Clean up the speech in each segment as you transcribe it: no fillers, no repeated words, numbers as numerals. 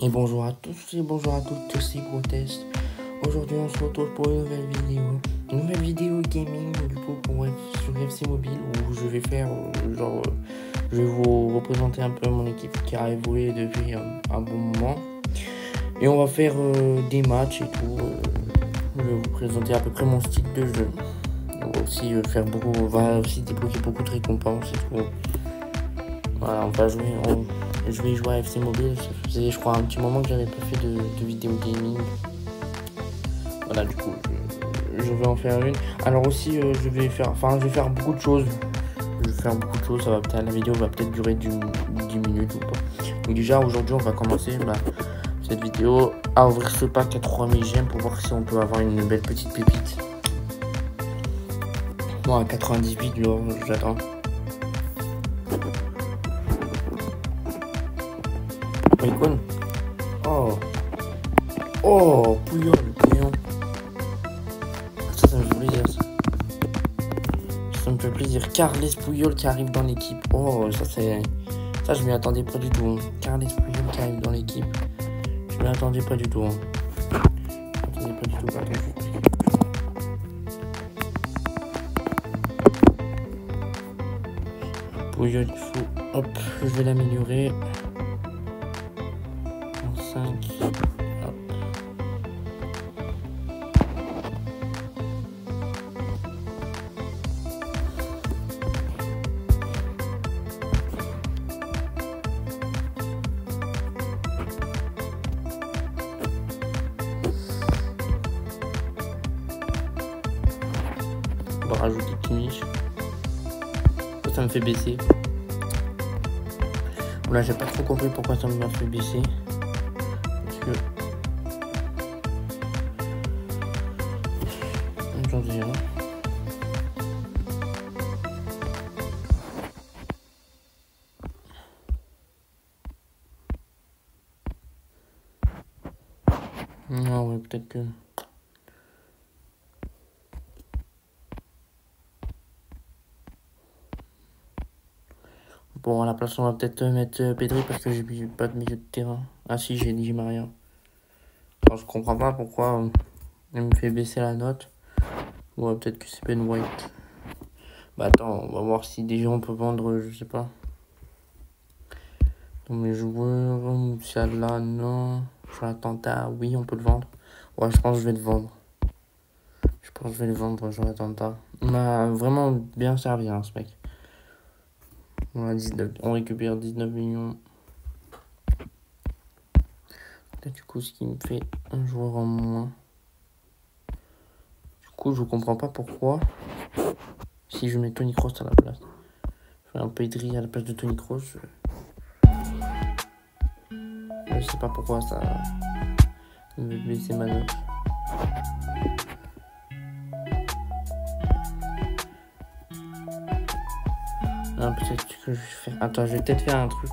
Et bonjour à tous et bonjour à toutes, c'est Grotest. Aujourd'hui on se retrouve pour une nouvelle vidéo. Une nouvelle vidéo gaming du coup pour sur FC Mobile où je vais faire je vais vous représenter un peu mon équipe qui a évolué depuis un bon moment. Et on va faire des matchs et tout. Je vais vous présenter à peu près mon style de jeu. On va aussi on va aussi débloquer beaucoup de récompenses et tout. Voilà, on va jouer. Je vais jouer à FC Mobile. Ça faisait, je crois, un petit moment que j'avais pas fait de vidéo gaming. Voilà, du coup, je vais en faire une. Alors aussi, je vais faire beaucoup de choses. La vidéo va peut-être durer 10 minutes ou pas. Donc déjà, aujourd'hui, on va commencer cette vidéo à ouvrir ce pack à 3000 gemmes pour voir si on peut avoir une belle petite pépite. Moi, à 98, j'attends. Icône. Oh, Puyol, Puyol. Ça me fait plaisir, ça. Ça me fait plaisir. Carles Puyol qui arrive dans l'équipe. Oh, ça, je m'y attendais pas du tout. Carles Puyol qui arrive dans l'équipe. Je m'y attendais pas du tout. Puyol, il faut. Hop, je vais l'améliorer. 5. On va rajouter Kimmich. Ça me fait baisser. Là, j'ai pas trop compris pourquoi ça m'a fait baisser. Non, ouais, peut-être que... Bon, à la place, on va peut-être mettre Pedri parce que j'ai pas de milieu de terrain. Ah si, j'ai dit Maria. Alors, je comprends pas pourquoi elle me fait baisser la note. Ouais, peut-être que c'est Ben White. Bah attends, on va voir si déjà on peut vendre, je sais pas. Dans mes joueurs, Salah, non. Jonathan, oui, on peut le vendre. Ouais, je pense que je vais le vendre. Jonathan. Il m'a vraiment bien servi, hein, ce mec. On récupère 19 millions. Du coup, ce qui me fait un joueur en moins. Du coup, je comprends pas pourquoi. Si je mets Toni Kroos à la place. Je fais un Pedri à la place de Toni Kroos. Je sais pas pourquoi ça me fait baisser ma note. Peut-être que je vais faire... Attends, je vais peut-être faire un truc.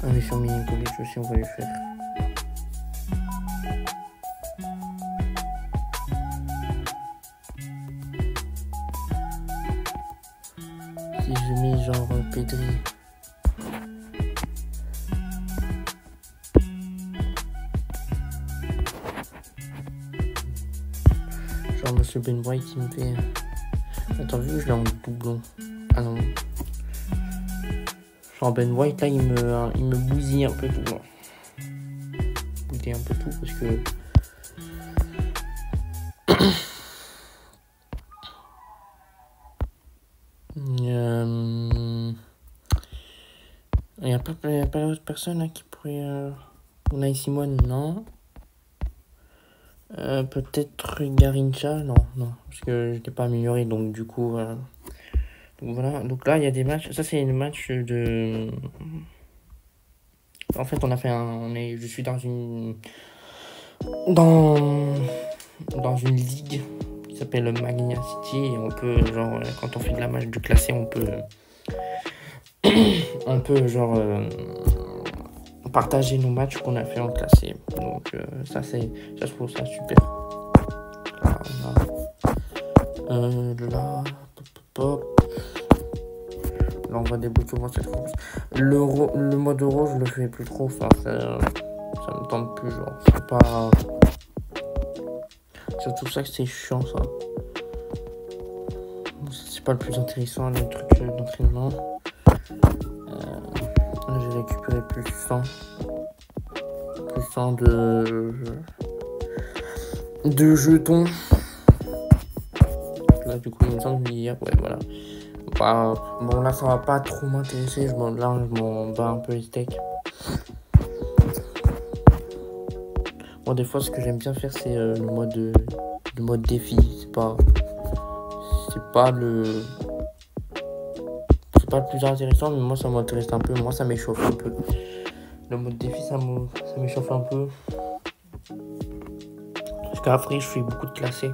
Allez, sur Milinkovic aussi, on va lui faire. Si je mets genre Pedri. Genre Monsieur Ben White qui me fait... Attends, vu que je l'ai en doublon. Ah non. Genre Ben White là il me bousille un peu tout. Bousille un peu tout parce que... Il n'y a pas d'autres personnes hein, qui pourraient... Unai Simon, non. Peut-être Garrincha, non. Parce que je n'étais pas amélioré, donc du coup... Donc voilà, donc là il y a des matchs. Ça c'est une match de... En fait on a fait je suis dans une... Dans une ligue qui s'appelle Magna City. Et on peut, genre, quand on fait de la match du classé, on peut on peut genre partager nos matchs qu'on a fait en classé. Donc ça je trouve ça super. Là, là on va débloquer au moins cette course. Le mode euro je le fais plus trop, enfin ça me tente plus, genre c'est pas surtout ça que c'est chiant ça. C'est pas le plus intéressant les trucs d'entraînement. J'ai récupéré plus 100 de jetons. Là du coup il me semble hier, ouais voilà. Bah, bon là ça va pas trop m'intéresser, là je m'en bats un peu les steaks. Bon des fois ce que j'aime bien faire c'est le mode défi, c'est pas le plus intéressant, mais moi ça m'intéresse un peu, moi ça m'échauffe un peu. Le mode défi ça m'échauffe un peu. Parce qu'après je fais beaucoup de classés.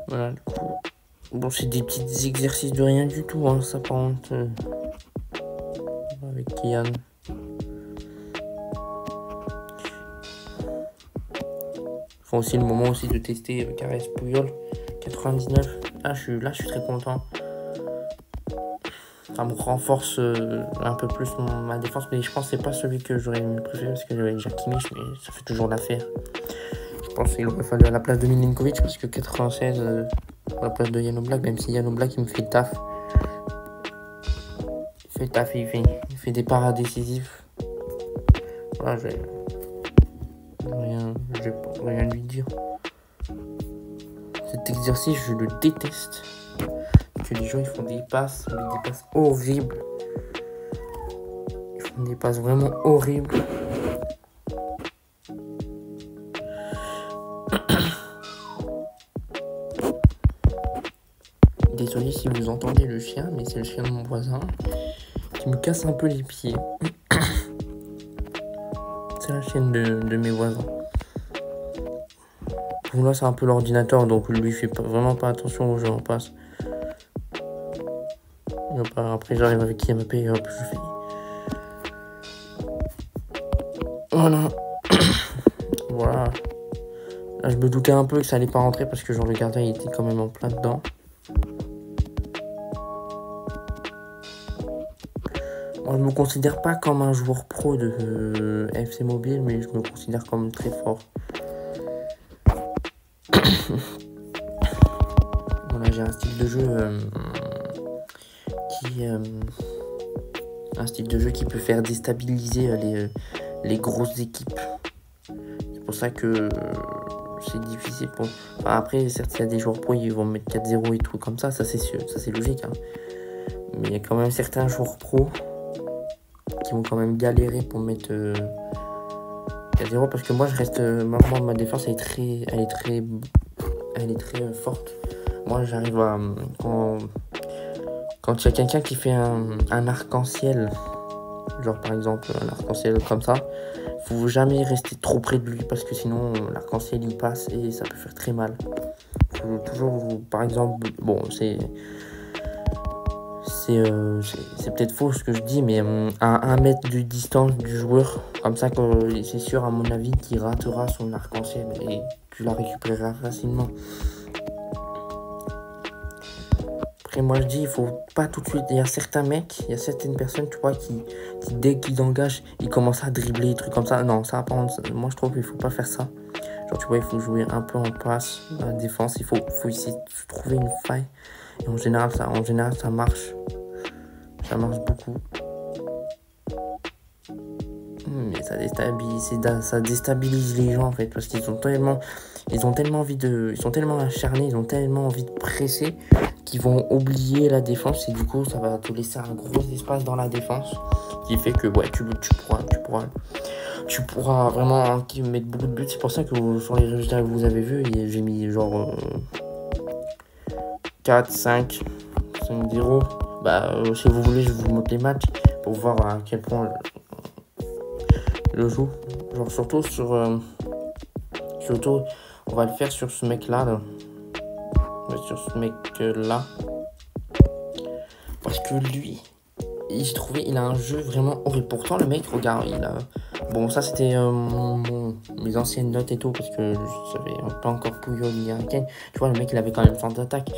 Voilà du coup. Bon c'est des petits exercices de rien du tout, hein, ça par contre. Avec Kian. Faut aussi le moment aussi de tester Caresse Puyol 99. Là je suis très content. Ça me renforce un peu plus ma défense, mais je pense que c'est pas celui que j'aurais préféré parce que j'avais déjà Kimmich, mais ça fait toujours l'affaire. Je pense qu'il aurait fallu à la place de Milinkovic parce que 96 à la place de Jan Oblak, même si Jan Oblak il me fait le taf. Il fait des paras décisifs. Voilà, je vais rien lui dire. Cet exercice, je le déteste. Que les gens ils font des passes horribles. Ils font des passes vraiment horribles. Désolé si vous entendez le chien, mais c'est le chien de mon voisin qui me casse un peu les pieds. C'est la chienne de mes voisins. Bon, là c'est un peu l'ordinateur, donc lui il fait vraiment pas attention aux jeux en passe. Après j'arrive avec IMP et hop je fais. Voilà. Voilà. Là je me doutais un peu que ça allait pas rentrer parce que genre le gardien il était quand même en plein dedans. Moi je me considère pas comme un joueur pro de FC Mobile, mais je me considère comme très fort. Voilà, j'ai un style de jeu qui peut faire déstabiliser les grosses équipes. C'est pour ça que c'est difficile pour... Enfin, après, certes, s'il y a des joueurs pro, ils vont mettre 4-0 et tout comme ça c'est sûr, ça c'est logique. Hein. Mais il y a quand même certains joueurs pro qui vont quand même galérer pour mettre 4-0 parce que moi je reste... ma défense elle est très forte. Moi j'arrive à... Quand il y a quelqu'un qui fait un arc-en-ciel, genre par exemple un arc-en-ciel comme ça, faut jamais rester trop près de lui parce que sinon l'arc-en-ciel il passe et ça peut faire très mal. Faut toujours, par exemple, bon c'est peut-être faux ce que je dis, mais à 1 mètre de distance du joueur, comme ça que c'est sûr à mon avis qu'il ratera son arc-en-ciel et tu la récupéreras facilement. Et moi je dis, il faut pas tout de suite. Il y a certains mecs, il y a certaines personnes, tu vois, qui dès qu'ils engagent, ils commencent à dribbler, des trucs comme ça. Non, ça, par contre, moi je trouve qu'il faut pas faire ça. Genre, tu vois, il faut jouer un peu en passe, à la défense. Il faut essayer de trouver une faille. Et en général, ça marche. Ça marche beaucoup. Mais ça déstabilise les gens en fait, parce qu'ils sont tellement acharnés, ils ont tellement envie de presser qu'ils vont oublier la défense et du coup ça va te laisser un gros espace dans la défense qui fait que ouais, tu pourras vraiment mettre beaucoup de buts. C'est pour ça que sur les résultats que vous avez vus, j'ai mis genre 4, 5, 5-0. Bah si vous voulez je vous montre les matchs pour voir à quel point le joue. Genre surtout on va le faire sur ce mec là. Ouais, sur ce mec là. Parce que lui, j'ai trouvé, il a un jeu vraiment horrible. Pourtant, le mec, regarde, il a... Bon, ça, c'était mes anciennes notes et tout, parce que je savais pas encore Puyol ni Harry Kane. Tu vois, le mec, il avait quand même 100 d'attaque.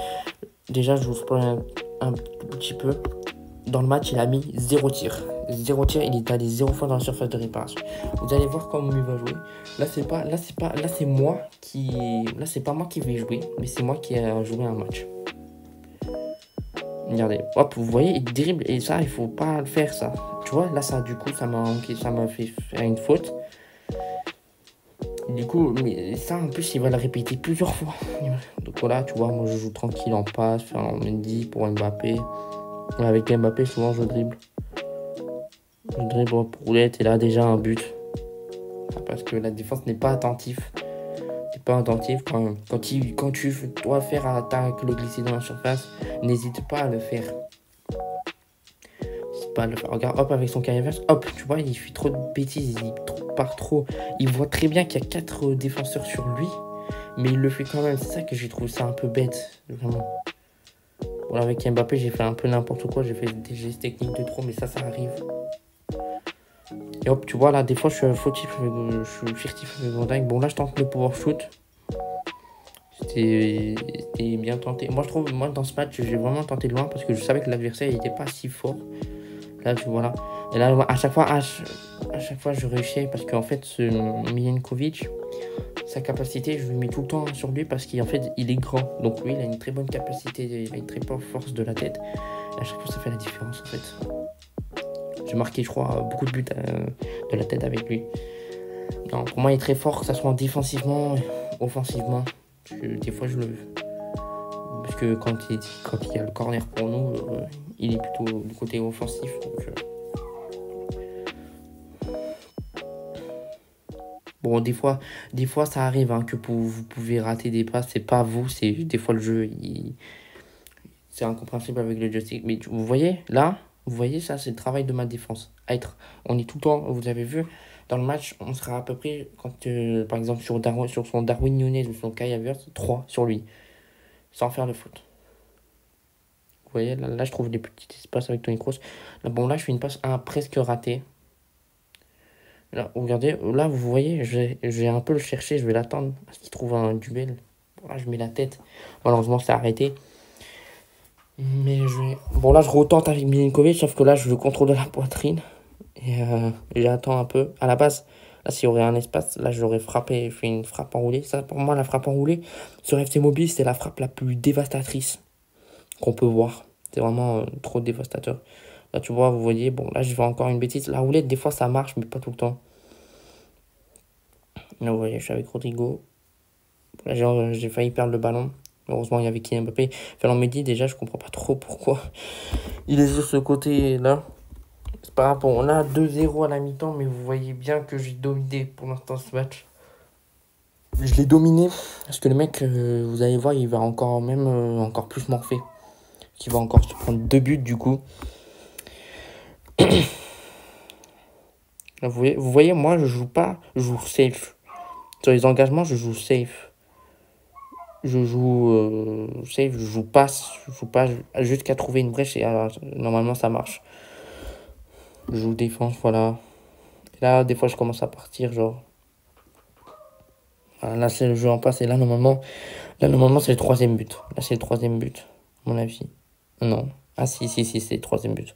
Déjà, je vous spoil un petit peu. Dans le match, il a mis 0 tir. 0 tir, il est allé 0 fois dans la surface de réparation. Vous allez voir comment il va jouer. Là, c'est moi qui... Là, c'est pas moi qui vais jouer, mais c'est moi qui ai joué un match. Regardez, hop, vous voyez, il dribble et ça, il faut pas le faire, ça. Tu vois, là, ça, du coup, ça m'a fait faire une faute. Du coup, mais ça, en plus, il va le répéter plusieurs fois. Donc voilà, tu vois, moi, je joue tranquille en passe, Ferland Mendy pour Mbappé. Avec Mbappé, souvent, je dribble. Je dribble pour roulette et là, déjà, un but. Parce que la défense n'est pas attentive. T'es pas attentif quand tu dois faire un attaque, le glisser dans la surface, n'hésite pas à le faire. C'est pas le faire. Regarde, hop, avec son carré inverse, hop, tu vois, il fait trop de bêtises, il part trop. Il voit très bien qu'il y a 4 défenseurs sur lui, mais il le fait quand même. C'est ça que j'ai trouvé ça un peu bête, vraiment. Voilà, avec Mbappé, j'ai fait un peu n'importe quoi, j'ai fait des gestes techniques de trop, mais ça arrive. Et hop, tu vois, là, des fois, je suis furtif avec Van Dijk. Bon, là, je tente le power shoot. C'était bien tenté. Moi, je trouve, dans ce match, j'ai vraiment tenté de loin parce que je savais que l'adversaire n'était pas si fort. Là, voilà. Et là, à chaque fois, je réussis parce qu'en fait, ce Milenkovic, sa capacité, je lui mets tout le temps sur lui parce qu'en fait, il est grand. Donc, lui, il a une très bonne capacité, il a une très bonne force de la tête. Et à chaque fois, ça fait la différence, en fait. J'ai marqué, je crois, beaucoup de buts de la tête avec lui. Non, pour moi, il est très fort, que ce soit défensivement, offensivement. Parce que des fois, je le... Parce que quand il y a le corner pour nous, il est plutôt du côté offensif. Donc, Bon, des fois, ça arrive hein, que vous pouvez rater des passes. C'est pas vous, c'est des fois le jeu. C'est incompréhensible avec le joystick. Mais vous voyez, là, vous voyez, ça, c'est le travail de ma défense. On est tout le temps, vous avez vu, dans le match, on sera à peu près, quand, par exemple, sur son Darwin Nunez ou son Kai Havertz, 3 sur lui, sans faire de faute. Vous voyez, là je trouve des petits espaces avec Toni Kroos. Là, bon, là, je fais une passe presque ratée. Là, regardez, là, vous voyez, je vais un peu le chercher, je vais l'attendre, parce qu'il trouve un duel. Là, je mets la tête. Malheureusement, c'est arrêté. Mais bon, là, je retente avec Milinkovic, sauf que là, je le contrôle de la poitrine. Et j'attends un peu. À la base, là, s'il y aurait un espace, là, j'aurais frappé, fait une frappe enroulée. Ça, pour moi, la frappe enroulée, sur FC Mobile, c'est la frappe la plus dévastatrice qu'on peut voir. C'est vraiment trop dévastateur. Là, tu vois, vous voyez, bon, là, je fais encore une bêtise. La roulette, des fois, ça marche, mais pas tout le temps. Là, vous voyez, je suis avec Rodrigo. Là, j'ai failli perdre le ballon. Heureusement, il y avait Kylian Mbappé. Ferland Mendy, déjà, je comprends pas trop pourquoi il est sur ce côté-là. C'est pas grave, bon, on a 2-0 à la mi-temps, mais vous voyez bien que j'ai dominé pour l'instant ce match. Je l'ai dominé, parce que le mec, vous allez voir, il va encore plus morfer. Il va encore se prendre 2 buts, du coup. Là, vous voyez, moi, je joue safe. Sur les engagements, je joue safe. Je joue safe, je joue pas jusqu'à trouver une brèche et alors, normalement ça marche. Je joue défense, voilà. Et là, des fois, je commence à partir, genre. Voilà, là, c'est le jeu en passe et là, normalement c'est le 3e but. Là, c'est le 3e but, à mon avis. Non. Ah, si, c'est le 3e but.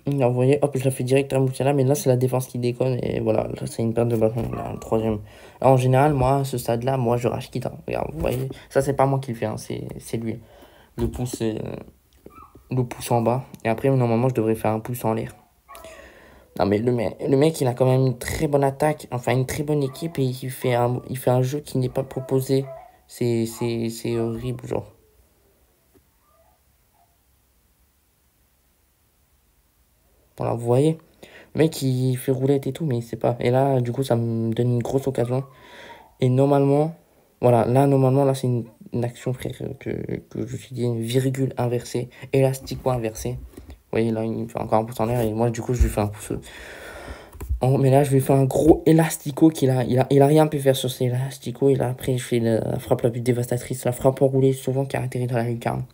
Là, vous voyez, hop, je la fais direct à Moussiala, mais là, c'est la défense qui déconne. Et voilà, là, c'est une perte de ballon, là, le 3e. Alors, en général, moi, à ce stade-là, moi, je rage quitte. Hein. Regarde, vous voyez, ça, c'est pas moi qui le fais, hein, c'est lui. Le pouce en bas. Et après, normalement, je devrais faire un pouce en l'air. Non, mais le mec, il a quand même une très bonne attaque, enfin, une très bonne équipe, et il fait un jeu qui n'est pas proposé. C'est horrible, genre. Voilà, vous voyez, le mec il fait roulette et tout, mais il sait pas. Et là, du coup, ça me donne une grosse occasion. Et normalement, voilà, là, c'est une action, frère, que je me suis dit, une virgule inversée, élastico inversée. Vous voyez, là, il me fait encore un pouce en l'air, et moi, du coup, je lui fais un pouce. Mais là, je lui fais un gros élastico il a rien pu faire sur ces élastico. Et là, après, je fais la frappe la plus dévastatrice, la frappe enroulée, souvent qui a atterri dans la lucarne.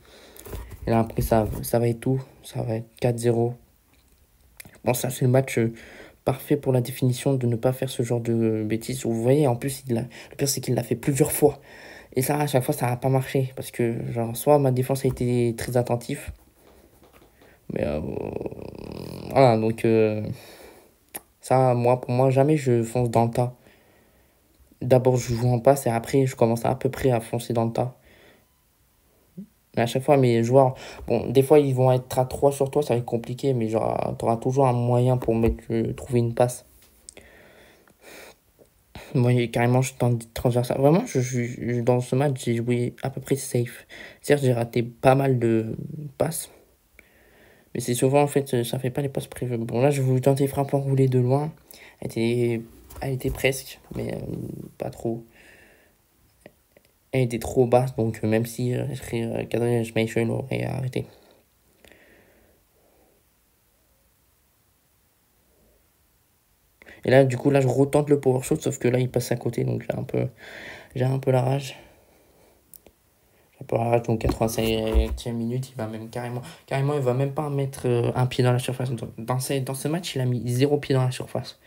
Et là, après, ça va être tout. Ça va être 4-0. Bon, ça, c'est le match parfait pour la définition de ne pas faire ce genre de bêtises. Vous voyez, en plus, le pire, c'est qu'il l'a fait plusieurs fois. Et ça, à chaque fois, ça n'a pas marché. Parce que, genre, soit ma défense a été très attentive. Mais, voilà, donc, ça, pour moi, jamais je fonce dans le tas. D'abord, je joue en passe et après, je commence à peu près à foncer dans le tas. Mais à chaque fois, mes joueurs, bon, des fois, ils vont être à 3 sur toi, ça va être compliqué, mais genre, tu auras toujours un moyen pour trouver une passe. Vous voyez, carrément, je tente de transversal. Vraiment, dans ce match, j'ai joué à peu près safe. Certes, j'ai raté pas mal de passes. Mais c'est souvent, en fait, ça fait pas les passes prévues. Bon, là, je voulais tenter frappe enroulée de loin. Elle était presque, mais pas trop. Elle était trop basse, donc même si je serais cadré, je l'aurais arrêté. Et là, du coup, là, je retente le power shot, sauf que là, il passe à côté, donc j'ai un peu la rage. J'ai un peu la rage, donc 85e minute, il va même carrément, il va même pas mettre un pied dans la surface. Dans ce match, il a mis 0 pied dans la surface.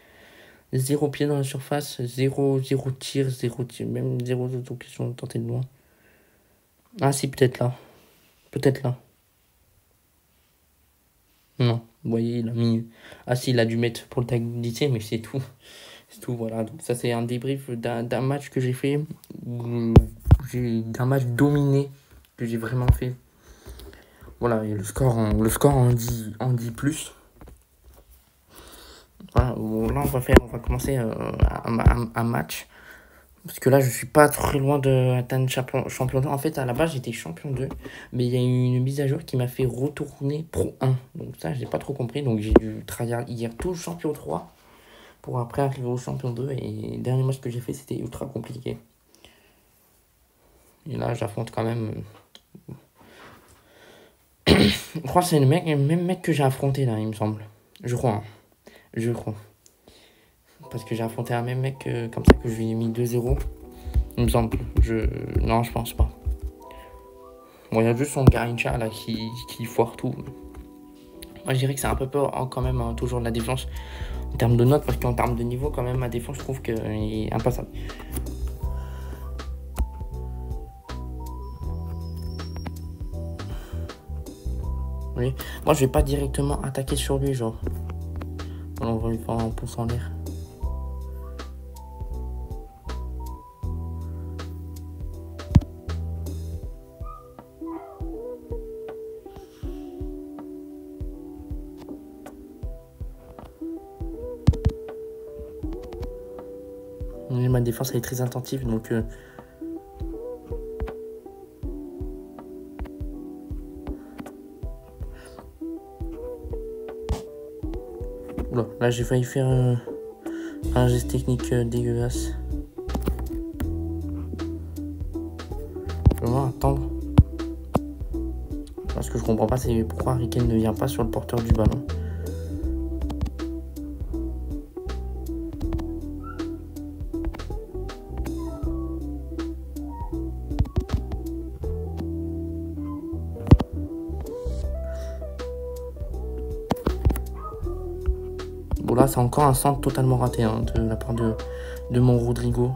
0 pied dans la surface, 0 tir, même 0 question de tenter de loin. Ah si, peut-être là. Peut-être là. Non, vous voyez, il a mis... Ah si, il a dû mettre pour le tag lycée, mais c'est tout. C'est tout, voilà. Donc ça, c'est un débrief d'un match que j'ai fait. D'un match dominé que j'ai vraiment fait. Voilà, et le score en dit plus. Voilà, bon, là, on va commencer un match. Parce que là, je suis pas très loin d'atteindre champion 2. En fait, à la base, j'étais champion 2. Mais il y a eu une mise à jour qui m'a fait retourner pro 1. Donc ça, j'ai pas trop compris. Donc j'ai dû travailler hier tout le champion 3 pour après arriver au champion 2. Et le dernier match que j'ai fait, c'était ultra compliqué. Et là, j'affronte quand même... Je crois que c'est le même mec que j'ai affronté là, il me semble. Je crois. Hein. Je crois. Parce que j'ai affronté un même mec comme ça que je lui ai mis 2-0. Il me semble. Non, je pense pas. Bon, il y a juste son Garincha là qui foire tout. Moi, je dirais que c'est un peu peur quand même toujours de la défense en termes de notes. Parce qu'en termes de niveau, quand même, ma défense, je trouve qu'il est impassable. Oui. Moi, je vais pas directement attaquer sur lui, genre. On va lui faire un pouce en l'air. Ma défense elle est très attentive, donc Oula, là j'ai failli faire un geste technique dégueulasse. Je vais vraiment attendre. Ce que je comprends pas, c'est pourquoi Harry Kane ne vient pas sur le porteur du ballon. Bon là c'est encore un centre totalement raté hein, de la part de mon Rodrigo.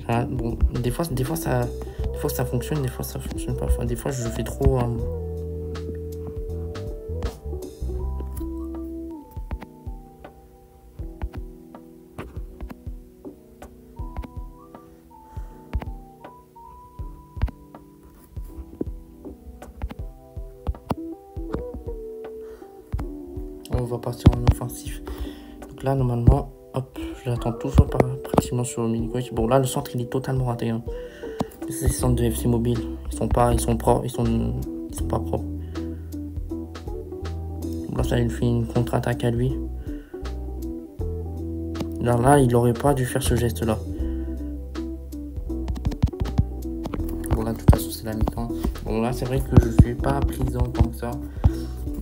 Là, bon, des fois ça fonctionne, des fois ça fonctionne pas. Enfin, des fois je fais trop... On va partir en offensif. Donc là, normalement, hop, je l'attends toujours pratiquement sur le mini-coach. Bon, là, le centre, il est totalement raté. Hein. C'est les centres de FC Mobile. Ils sont pas propres. Ils sont pas propres. Bon, là, ça, il fait une contre-attaque à lui. Là, il aurait pas dû faire ce geste-là. Bon, là, de toute façon, c'est la mi-temps. Bon, là, c'est vrai que je suis pas prison comme ça.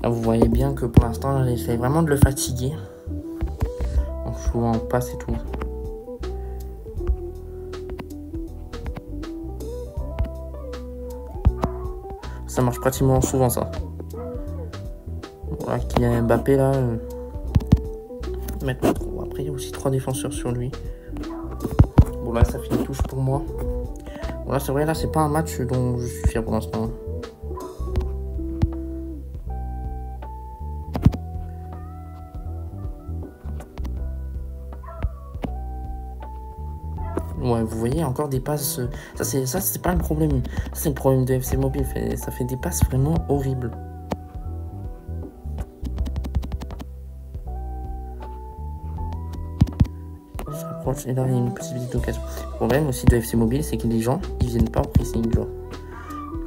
Là, vous voyez bien que pour l'instant, j'essaie vraiment de le fatiguer. En jouant en passe et tout. Ça marche pratiquement souvent, ça. Voilà, qu'il y a Mbappé, là. Maintenant, après, il y a aussi 3 défenseurs sur lui. Bon, là, ça fait une touche pour moi. Bon, là, c'est vrai, là, c'est pas un match dont je suis fier pour l'instant. Ouais, vous voyez, encore des passes. Ça, c'est pas le problème. Ça, c'est le problème de FC Mobile. Ça fait des passes vraiment horribles. Je rapproche et là, il y a une possibilité d'occasion. Le problème aussi de FC Mobile, c'est que les gens, ils viennent pas au pressing, genre.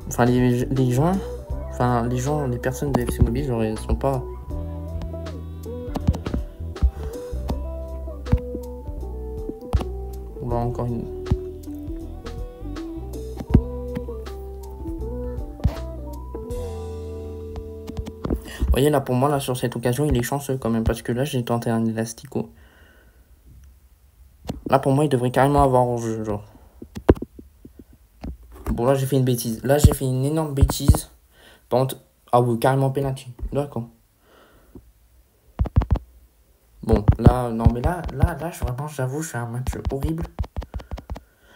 Enfin, les gens. Enfin, les personnes de FC Mobile, genre, elles sont pas. Là, encore une. Vous voyez, là, pour moi, là, sur cette occasion, il est chanceux quand même, parce que là, j'ai tenté un élastico. Là, pour moi, il devrait carrément avoir hors-jeu, genre. Bon, là, j'ai fait une bêtise. Là, j'ai fait une énorme bêtise. Par contre, ah oui, carrément penalty. D'accord. Bon, là, non, mais là, vraiment, j'avoue, je fais un match horrible.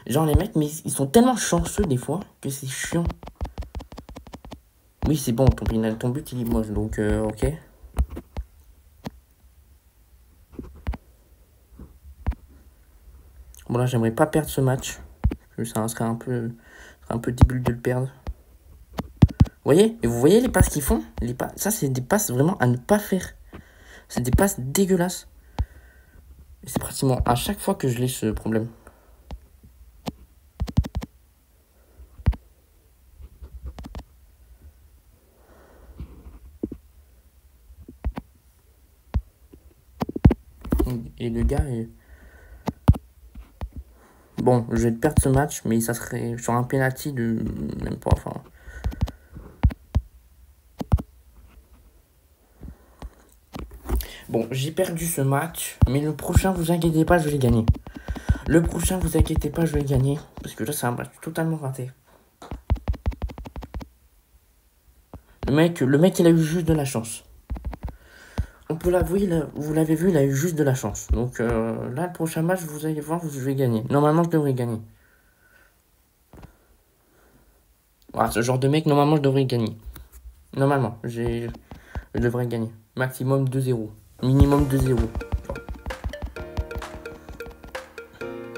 Genre, les mecs, mais ils sont tellement chanceux, des fois, que c'est chiant. Oui, c'est bon, ton but, il est moche, donc, ok. Bon, là, j'aimerais pas perdre ce match. Ça serait un peu débile de le perdre. Vous voyez? Et vous voyez les passes qu'ils font? Ça, c'est des passes vraiment à ne pas faire. C'est des passes dégueulasses. Et c'est pratiquement à chaque fois que je l'ai ce problème. Et le gars est... Bon, je vais perdre ce match, mais ça serait sur un penalty de... Même pas, enfin... Bon, j'ai perdu ce match, mais le prochain, vous inquiétez pas, je vais gagner. Le prochain, vous inquiétez pas, je vais gagner. Parce que là, c'est un match totalement raté. Le mec, il a eu juste de la chance. On peut l'avouer, vous l'avez vu, il a eu juste de la chance. Donc là, le prochain match, vous allez voir, je vais gagner. Normalement, je devrais gagner. Voilà, ce genre de mec, normalement, je devrais gagner. Normalement, je devrais gagner. Maximum 2-0. Minimum 2-0.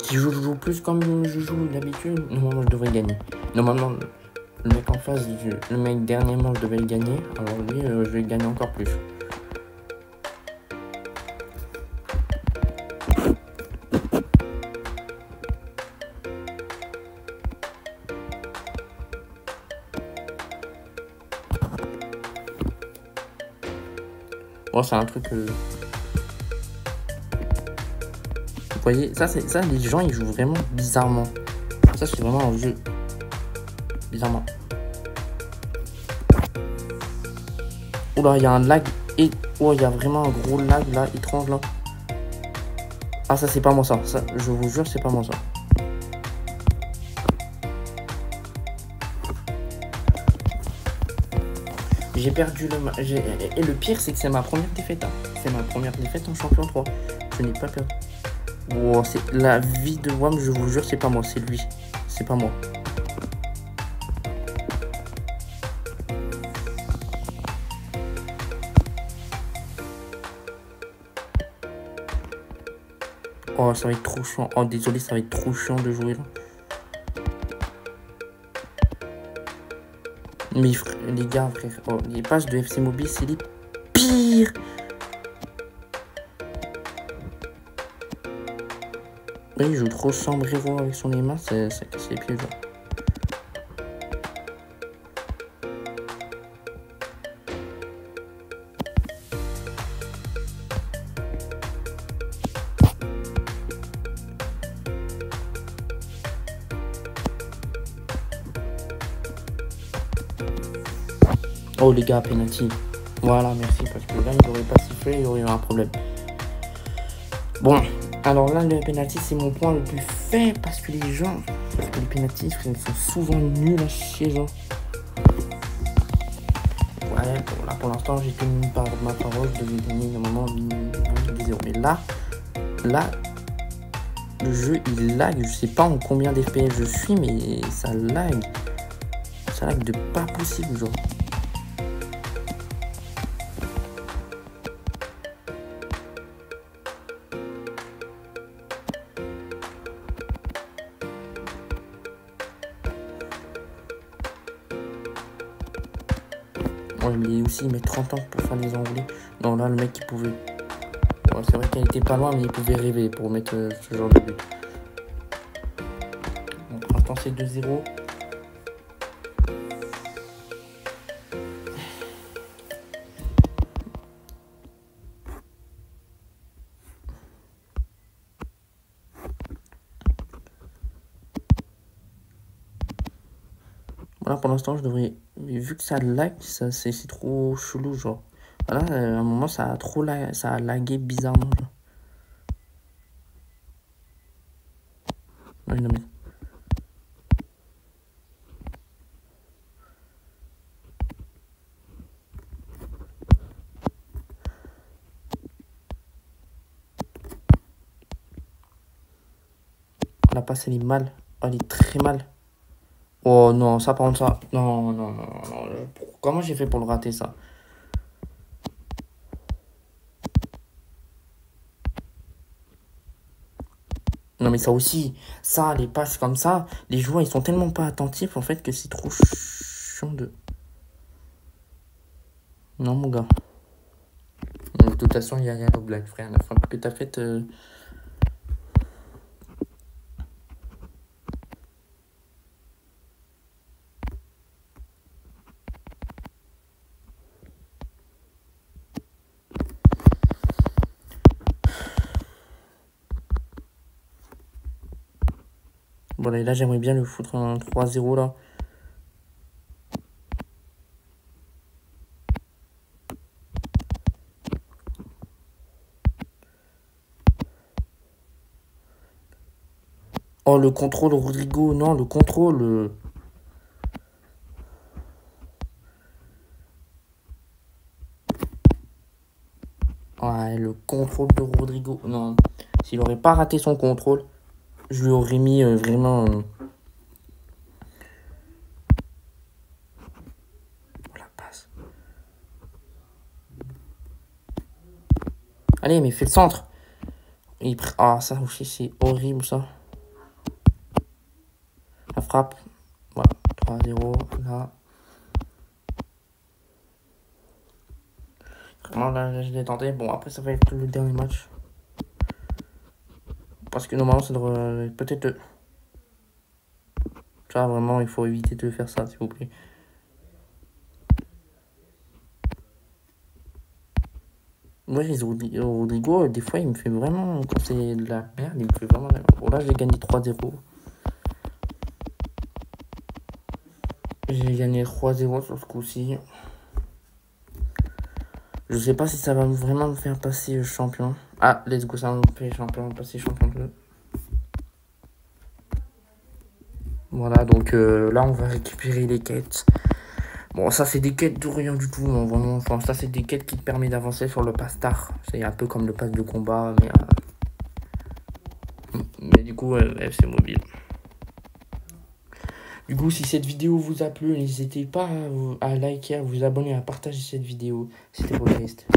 Si je joue plus comme je joue d'habitude, normalement, je devrais gagner. Normalement, le mec en face, le mec dernièrement, je devais le gagner. Alors lui, je vais gagner encore plus. Bon, c'est un truc... Vous voyez, ça, les gens, ils jouent vraiment bizarrement. Ça, c'est vraiment un jeu. Bizarrement. Oula, il y a un lag. Et... Oh, il y a vraiment un gros lag, là, étrange, là. Ah, ça, c'est pas moi, ça. Je vous jure, c'est pas moi, ça. J'ai perdu le match. Et le pire, c'est que c'est ma première défaite. Hein. C'est ma première défaite en champion 3. Je n'ai pas perdu. Wow, c'est la vie de WAM, je vous jure, c'est pas moi, c'est lui. C'est pas moi. Oh, ça va être trop chiant. Oh, désolé, ça va être trop chiant de jouer là. Mais les gars, frère, oh, les pages de FC Mobile, c'est les pires. Oui, il joue trop sombre héros avec son aimant, ça casse les pieds, genre. Oh les gars, penalty. Voilà, merci, parce que là, il n'aurait pas sifflé, il y aurait eu un problème. Bon, alors là, le penalty, c'est mon point le plus faible, parce que les gens, les penalty, ils sont souvent nuls à chier, genre. ouais, bon, là pour l'instant j'ai tenu par ma parole, je devais gagner normalement 2-0. Mais là, le jeu il lag, je sais pas en combien d'FPS je suis, mais ça lag. Ça lag de pas possible, genre. Ouais, mais aussi il met 30 ans pour faire des envolées. Non, là le mec il pouvait. Ouais, c'est vrai qu'elle était pas loin, mais il pouvait rêver pour mettre ce genre de but. Bon, pour l'instant c'est 2-0. Voilà, pour l'instant je devrais. Vu que ça lag, ça c'est trop chelou, genre. Voilà, à un moment ça a trop ça a lagué bizarrement, genre. Ouais, non, mais... La passe elle est mal. Oh, elle est très mal. Oh non, ça par contre ça. Non, non, non, non. Comment j'ai fait pour le rater ça? Non mais ça aussi, ça, les passes comme ça, les joueurs ils sont tellement pas attentifs en fait que c'est trop chiant de... Non mon gars. De toute façon, il y a rien au blague frère. La frappe que t'as faite... Bon là j'aimerais bien le foutre un 3-0 là. Oh le contrôle Rodrigo, non le contrôle... Ouais, le contrôle de Rodrigo. Non, s'il aurait pas raté son contrôle, je lui aurais mis vraiment... La passe. Allez, mais fais le centre. Ah, ça aussi, c'est horrible, ça. La frappe. Voilà, 3-0, là. Vraiment, là, je l'ai tenté. Bon, après, ça va être le dernier match. Parce que normalement, ça devrait peut-être... Ça, vraiment, il faut éviter de faire ça, s'il vous plaît. Moi, les Rodrigo, des fois, il me fait vraiment... Quand c'est de la merde, il me fait vraiment... Bon, là, j'ai gagné 3-0. J'ai gagné 3-0 sur ce coup-ci. Je sais pas si ça va vraiment me faire passer champion. Ah, let's go, ça va me faire champion, passer champion 2. Voilà, donc là, on va récupérer les quêtes. Bon, ça, c'est des quêtes de rien du tout. Hein, vraiment, enfin, ça, c'est des quêtes qui te permettent d'avancer sur le pass star. C'est un peu comme le pass de combat, mais du coup, FC Mobile. Du coup, si cette vidéo vous a plu, n'hésitez pas à liker, à vous abonner, à partager cette vidéo. C'était Podcast.